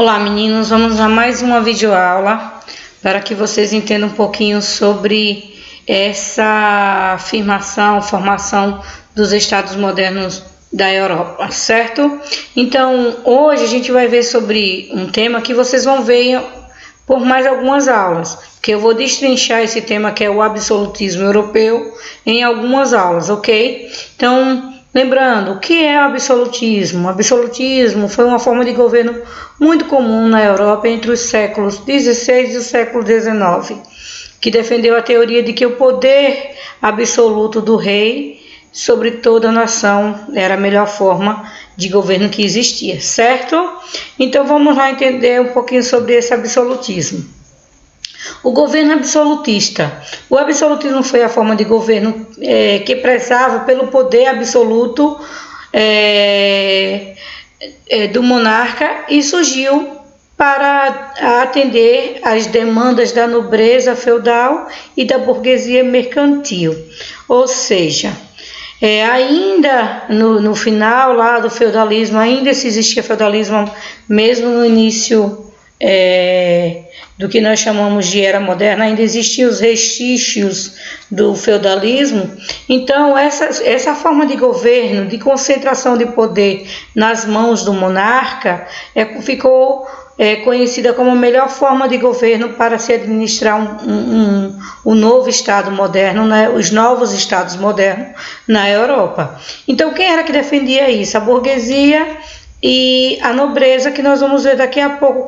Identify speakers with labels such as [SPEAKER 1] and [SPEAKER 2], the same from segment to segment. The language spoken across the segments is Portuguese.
[SPEAKER 1] Olá meninos, vamos a mais uma videoaula para que vocês entendam um pouquinho sobre essa formação dos estados modernos da Europa, certo? Então hoje a gente vai ver sobre um tema que vocês vão ver por mais algumas aulas, que eu vou destrinchar esse tema que é o absolutismo europeu em algumas aulas, ok? Então, lembrando, o que é o absolutismo? O absolutismo foi uma forma de governo muito comum na Europa entre os séculos XVI e o século XIX, que defendeu a teoria de que o poder absoluto do rei sobre toda a nação era a melhor forma de governo que existia, certo? Então vamos lá entender um pouquinho sobre esse absolutismo. O governo absolutista. O absolutismo foi a forma de governo que prezava pelo poder absoluto do monarca e surgiu para atender às demandas da nobreza feudal e da burguesia mercantil. Ou seja, ainda no final lá do feudalismo, ainda se existia feudalismo mesmo no início do que nós chamamos de era moderna, ainda existiam os restícios do feudalismo. Então essa forma de governo, de concentração de poder nas mãos do monarca, ficou conhecida como a melhor forma de governo para se administrar um novo Estado moderno, né? Os novos Estados modernos na Europa. Então quem era que defendia isso? A burguesia e a nobreza, que nós vamos ver daqui a pouco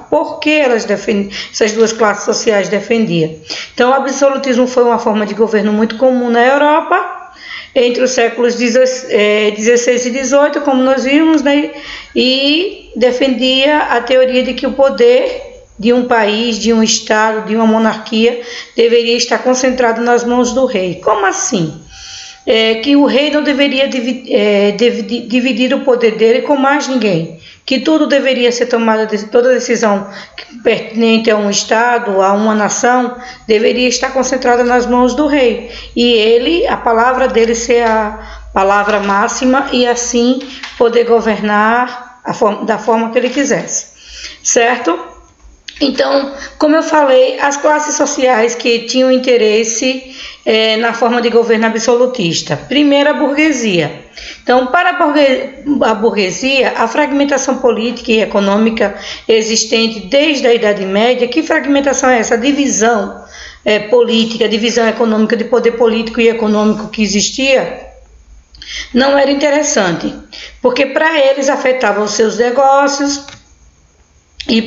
[SPEAKER 1] por que essas duas classes sociais defendiam. Então o absolutismo foi uma forma de governo muito comum na Europa entre os séculos XVI e XVIII, como nós vimos, né? E defendia a teoria de que o poder de um país, de um estado, de uma monarquia deveria estar concentrado nas mãos do rei. Como assim? Que o rei não deveria dividir o poder dele com mais ninguém, que tudo deveria ser tomado, toda decisão pertinente a um estado, a uma nação, deveria estar concentrada nas mãos do rei, e a palavra dele ser a palavra máxima, e assim poder governar da forma que ele quisesse, certo? Então, como eu falei, as classes sociais que tinham interesse na forma de governo absolutista. Primeiro, a burguesia. Então, para a burguesia, a fragmentação política e econômica existente desde a Idade Média, que fragmentação é essa? A divisão política, a divisão econômica de poder político e econômico que existia, não era interessante, porque para eles afetava os seus negócios, e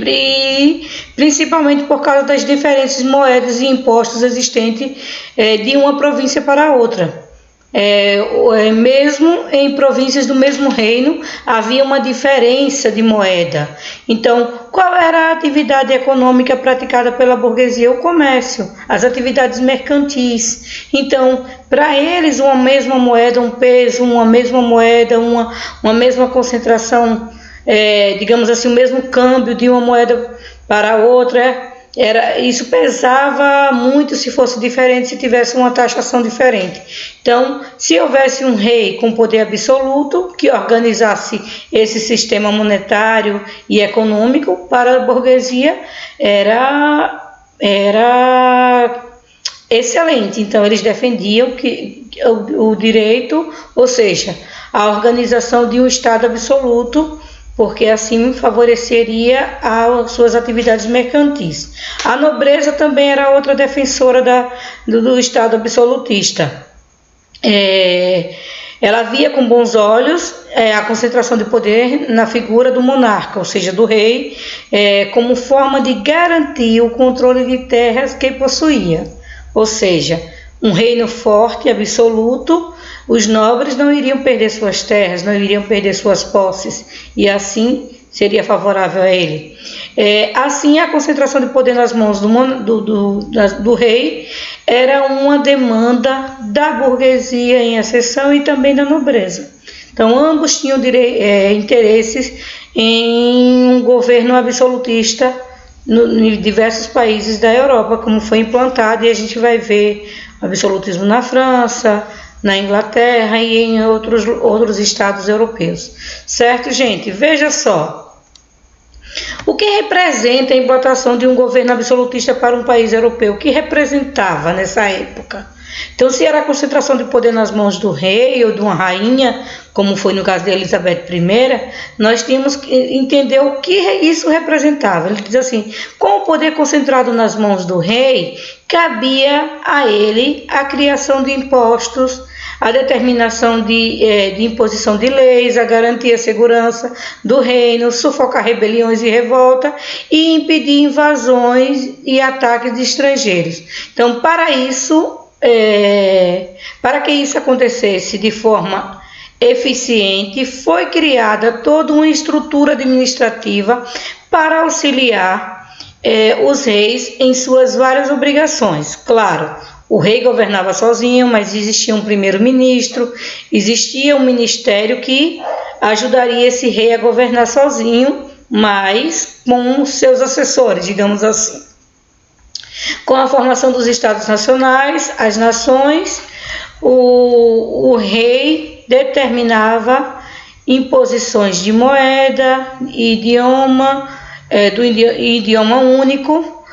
[SPEAKER 1] principalmente por causa das diferentes moedas e impostos existentes de uma província para a outra. Mesmo em províncias do mesmo reino havia uma diferença de moeda. Então, qual era a atividade econômica praticada pela burguesia? O comércio, as atividades mercantis. Então, para eles, uma mesma moeda, um peso, uma mesma moeda, uma mesma concentração, digamos assim, o mesmo câmbio de uma moeda para outra, isso pesava muito se fosse diferente, se tivesse uma taxação diferente. Então, se houvesse um rei com poder absoluto que organizasse esse sistema monetário e econômico, para a burguesia era excelente. Então eles defendiam o direito, ou seja, a organização de um Estado absoluto, porque assim favoreceria as suas atividades mercantis. A nobreza também era outra defensora do Estado absolutista. Ela via com bons olhos a concentração de poder na figura do monarca, ou seja, do rei, como forma de garantir o controle de terras que possuía. Ou seja, um reino forte, absoluto, os nobres não iriam perder suas terras, não iriam perder suas posses, e assim seria favorável a ele. Assim, a concentração de poder nas mãos do rei era uma demanda da burguesia em exceção e também da nobreza. Então, ambos tinham interesses em um governo absolutista em diversos países da Europa, como foi implantado, e a gente vai ver absolutismo na França, na Inglaterra e em outros estados europeus. Certo, gente? Veja só. O que representa a implantação de um governo absolutista para um país europeu? O que representava nessa época? Então, se era a concentração de poder nas mãos do rei ou de uma rainha, como foi no caso de Elizabeth I, nós tínhamos que entender o que isso representava. Ele diz assim: com o poder concentrado nas mãos do rei, cabia a ele a criação de impostos, a determinação de imposição de leis, a garantir a segurança do reino, sufocar rebeliões e revolta e impedir invasões e ataques de estrangeiros. Então, para que isso acontecesse de forma eficiente, foi criada toda uma estrutura administrativa para auxiliar os reis em suas várias obrigações. Claro, o rei governava sozinho, mas existia um primeiro-ministro, existia um ministério que ajudaria esse rei a governar sozinho, mas com seus assessores, digamos assim. Com a formação dos Estados Nacionais, as nações, o rei determinava imposições de moeda, idioma único,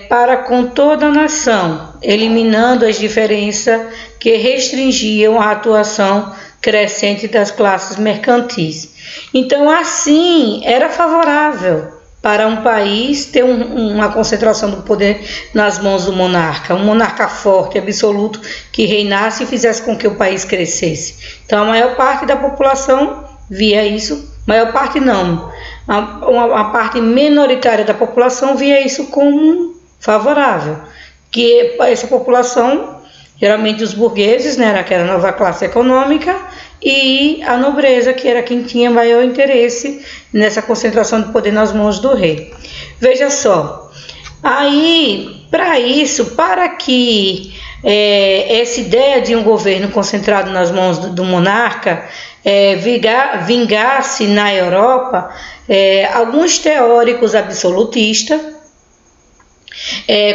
[SPEAKER 1] para com toda a nação, eliminando as diferenças que restringiam a atuação crescente das classes mercantis. Então, assim, era favorável para um país ter uma concentração do poder nas mãos do monarca, um monarca forte, absoluto, que reinasse e fizesse com que o país crescesse. Então, a maior parte da população via isso, maior parte não, uma parte minoritária da população via isso como favorável, que essa população, geralmente os burgueses, né, aquela nova classe econômica, e a nobreza, que era quem tinha maior interesse nessa concentração de poder nas mãos do rei. Veja só, aí, para que essa ideia de um governo concentrado nas mãos do monarca vingasse na Europa, alguns teóricos absolutistas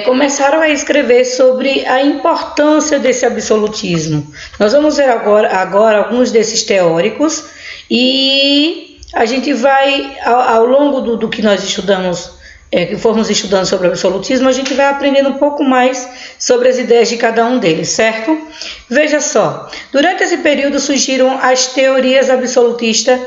[SPEAKER 1] começaram a escrever sobre a importância desse absolutismo. Nós vamos ver agora alguns desses teóricos e a gente vai, ao longo do que nós estudamos, que formos estudando sobre o absolutismo, a gente vai aprendendo um pouco mais sobre as ideias de cada um deles, certo? Veja só, durante esse período surgiram as teorias absolutistas,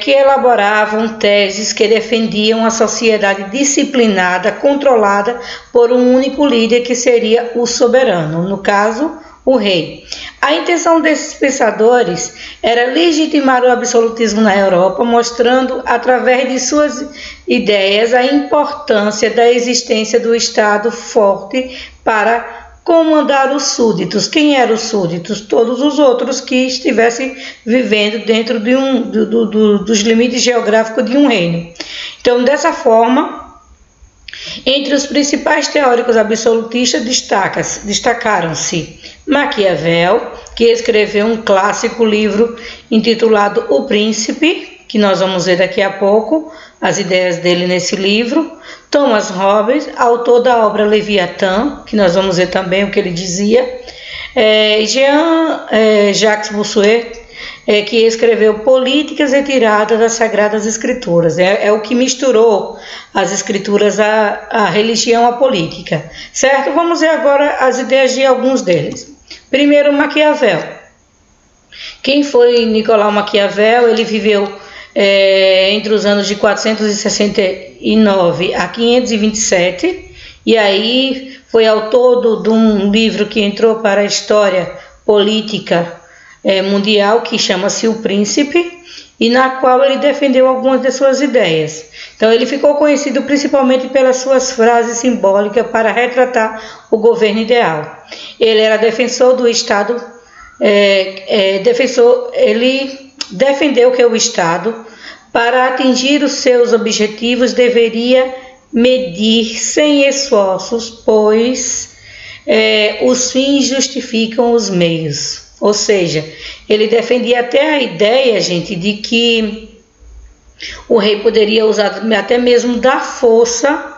[SPEAKER 1] que elaboravam teses que defendiam a sociedade disciplinada, controlada por um único líder, que seria o soberano, no caso, o rei. A intenção desses pensadores era legitimar o absolutismo na Europa, mostrando, através de suas ideias, a importância da existência do Estado forte para comandar os súditos. Quem eram os súditos? Todos os outros que estivessem vivendo dentro dos limites geográficos de um reino. Então, dessa forma, entre os principais teóricos absolutistas destacaram-se Maquiavel, que escreveu um clássico livro intitulado O Príncipe, que nós vamos ver daqui a pouco as ideias dele nesse livro. Thomas Hobbes, autor da obra Leviatã, que nós vamos ver também o que ele dizia. Jean-Jacques Bossuet, que escreveu Políticas retiradas das Sagradas Escrituras. É o que misturou as escrituras, a religião, a política. Certo? Vamos ver agora as ideias de alguns deles. Primeiro, Maquiavel. Quem foi Nicolau Maquiavel? Ele viveu entre os anos de 469 a 527, e aí foi autor de um livro que entrou para a história política mundial, que chama-se O Príncipe, e na qual ele defendeu algumas de suas ideias. Então ele ficou conhecido principalmente pelas suas frases simbólicas para retratar o governo ideal. Ele era defensor do Estado, ele defendeu que o Estado, para atingir os seus objetivos, deveria medir sem esforços, pois os fins justificam os meios. Ou seja, ele defendia até a ideia, gente, de que o rei poderia usar até mesmo da força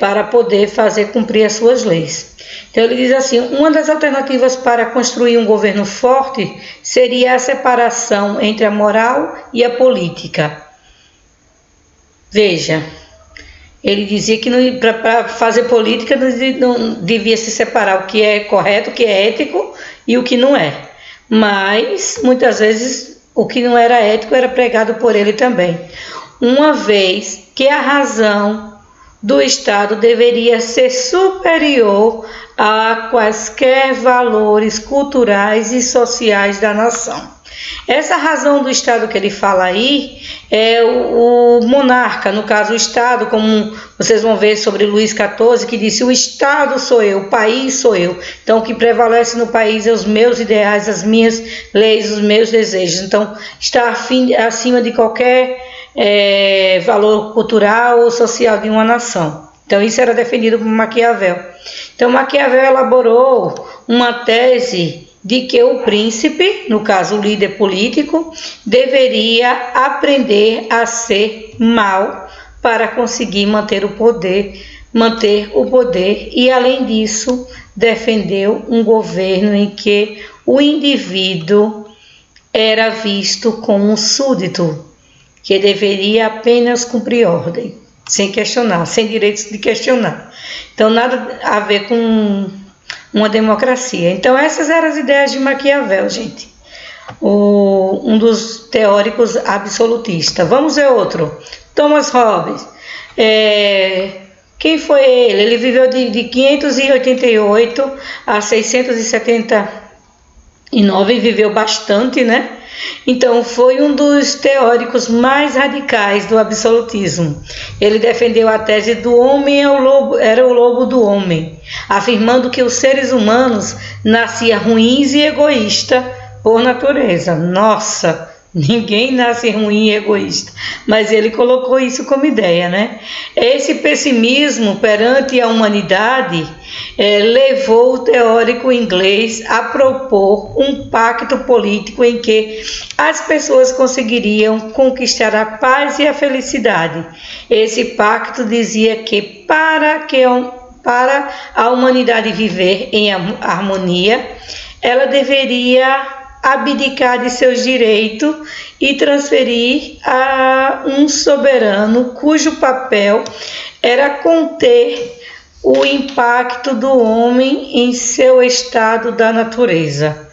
[SPEAKER 1] para poder fazer cumprir as suas leis. Então ele diz assim: uma das alternativas para construir um governo forte seria a separação entre a moral e a política. Veja, ele dizia que para fazer política não devia se separar o que é correto, o que é ético e o que não é. Mas, muitas vezes, o que não era ético era pregado por ele também. Uma vez que a razão do Estado deveria ser superior a quaisquer valores culturais e sociais da nação. Essa razão do Estado que ele fala aí é o monarca, no caso o Estado, como vocês vão ver sobre Luís XIV, que disse: o Estado sou eu, o país sou eu. Então o que prevalece no país é os meus ideais, as minhas leis, os meus desejos. Então está acima de qualquer valor cultural ou social de uma nação. Então isso era defendido por Maquiavel. Então Maquiavel elaborou uma tese de que o príncipe, no caso o líder político, deveria aprender a ser mau para conseguir manter o poder e, além disso, defendeu um governo em que o indivíduo era visto como um súdito, que deveria apenas cumprir ordem, sem questionar, sem direitos de questionar. Então, nada a ver com uma democracia. Então, essas eram as ideias de Maquiavel, gente. Um dos teóricos absolutistas. Vamos ver outro. Thomas Hobbes. Quem foi ele? Ele viveu de 588 a 679, viveu bastante, né? Então, foi um dos teóricos mais radicais do absolutismo. Ele defendeu a tese do homem era o lobo do homem, afirmando que os seres humanos nasciam ruins e egoístas por natureza. Nossa, ninguém nasce ruim e egoísta, mas ele colocou isso como ideia, né? Esse pessimismo perante a humanidade levou o teórico inglês a propor um pacto político em que as pessoas conseguiriam conquistar a paz e a felicidade. Esse pacto dizia que para a humanidade viver em harmonia, ela deveria abdicar de seus direitos e transferir a um soberano cujo papel era conter o impacto do homem em seu estado da natureza.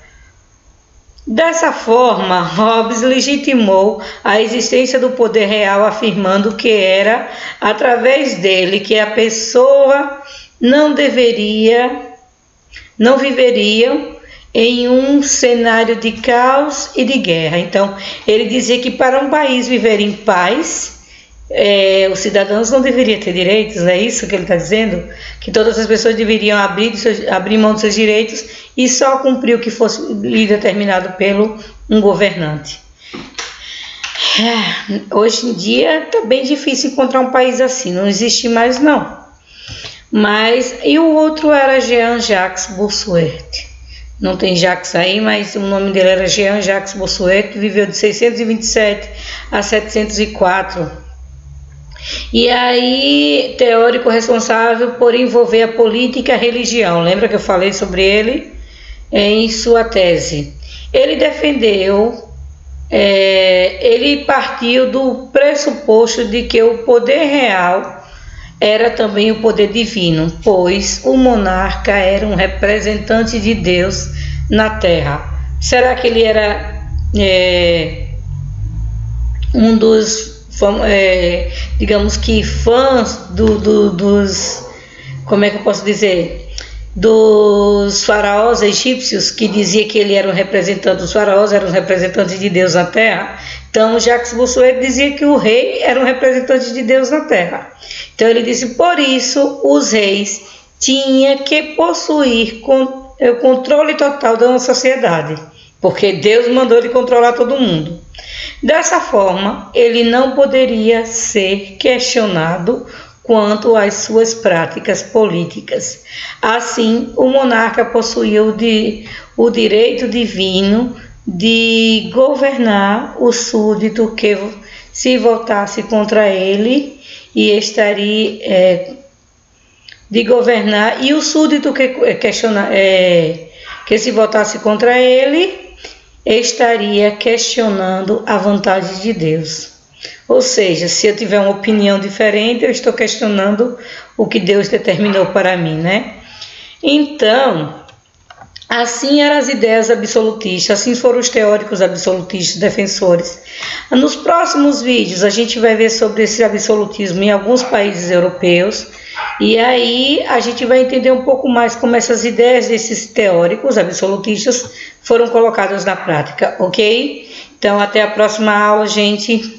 [SPEAKER 1] Dessa forma, Hobbes legitimou a existência do poder real, afirmando que era através dele que a pessoa não viveria em um cenário de caos e de guerra. Então, ele dizia que para um país viver em paz, os cidadãos não deveriam ter direitos, é isso que ele está dizendo? Que todas as pessoas deveriam abrir mão dos seus direitos e só cumprir o que fosse lhe determinado pelo um governante. Hoje em dia está bem difícil encontrar um país assim, não existe mais não. E o outro era Jean-Jacques Bossuet. Não tem Jacques aí, mas o nome dele era Jean-Jacques Bossuet, que viveu de 627 a 704. E aí, teórico responsável por envolver a política e a religião. Lembra que eu falei sobre ele em sua tese? Ele ele partiu do pressuposto de que o poder real era também o poder divino, pois o monarca era um representante de Deus na Terra. Será que ele era um dos, digamos que, fãs dos, como é que eu posso dizer, dos faraós egípcios, que dizia que ele era um representante dos faraós, era um representante de Deus na Terra? Então, Jacques Bossuet dizia que o rei era um representante de Deus na Terra. Então, ele disse, por isso, os reis tinham que possuir o controle total da nossa sociedade, porque Deus mandou ele controlar todo mundo. Dessa forma, ele não poderia ser questionado quanto às suas práticas políticas. Assim, o monarca possuía o direito divino de governar o súdito que se voltasse contra ele e estaria de governar, e o súdito que se voltasse contra ele estaria questionando a vontade de Deus. Ou seja, se eu tiver uma opinião diferente, eu estou questionando o que Deus determinou para mim, né? Então, assim eram as ideias absolutistas, assim foram os teóricos absolutistas defensores. Nos próximos vídeos a gente vai ver sobre esse absolutismo em alguns países europeus e aí a gente vai entender um pouco mais como essas ideias desses teóricos absolutistas foram colocadas na prática, ok? Então até a próxima aula, gente.